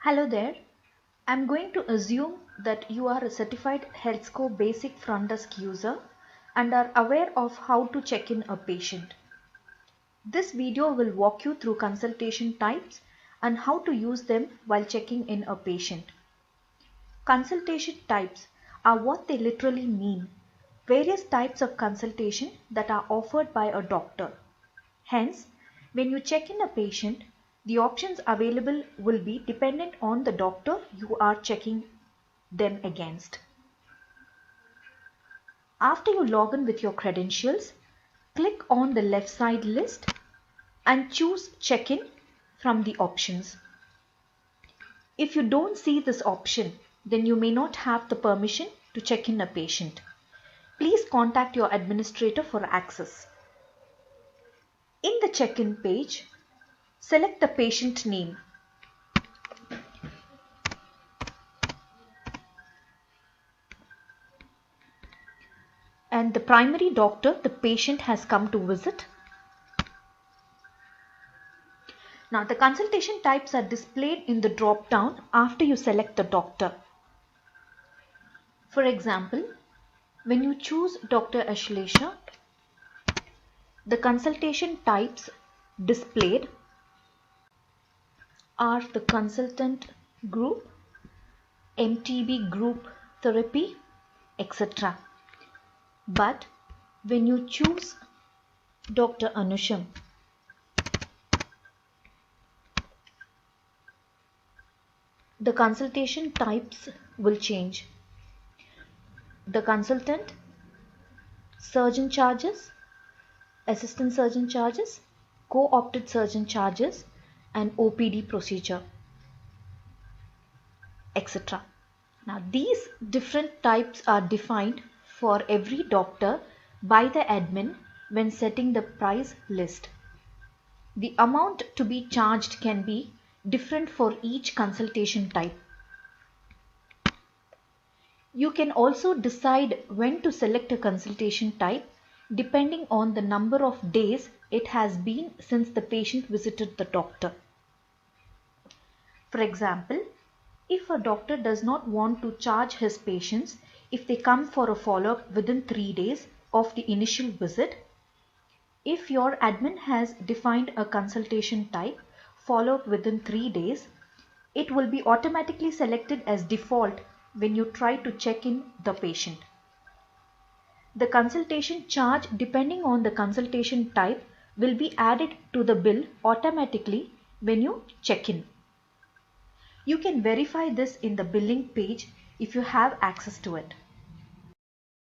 Hello there. I'm going to assume that you are a certified health score basic front desk user and are aware of how to check in a patient. This video will walk you through consultation types and how to use them while checking in a patient. Consultation types are what they literally mean, various types of consultation that are offered by a doctor. Hence, when you check in a patient, the options available will be dependent on the doctor you are checking them against. After you log in with your credentials, click on the left side list and choose Check-in from the options. If you don't see this option, then you may not have the permission to check in a patient. Please contact your administrator for access. In the check-in page, select the patient name. And the primary doctor the patient has come to visit. Now the consultation types are displayed in the drop down after you select the doctor. For example, when you choose Dr. Ashlesha, the consultation types displayed are the consultant group, MTB group therapy, etc. But when you choose Dr. Anusham, the consultation types will change. The consultant, surgeon charges, assistant surgeon charges, co-opted surgeon charges, and OPD procedure, etc. Now these different types are defined for every doctor by the admin when setting the price list. The amount to be charged can be different for each consultation type. You can also decide when to select a consultation type depending on the number of days it has been since the patient visited the doctor. For example, if a doctor does not want to charge his patients if they come for a follow-up within 3 days of the initial visit, if your admin has defined a consultation type follow-up within 3 days, it will be automatically selected as default when you try to check in the patient. The consultation charge depending on the consultation type will be added to the bill automatically when you check in. You can verify this in the billing page if you have access to it.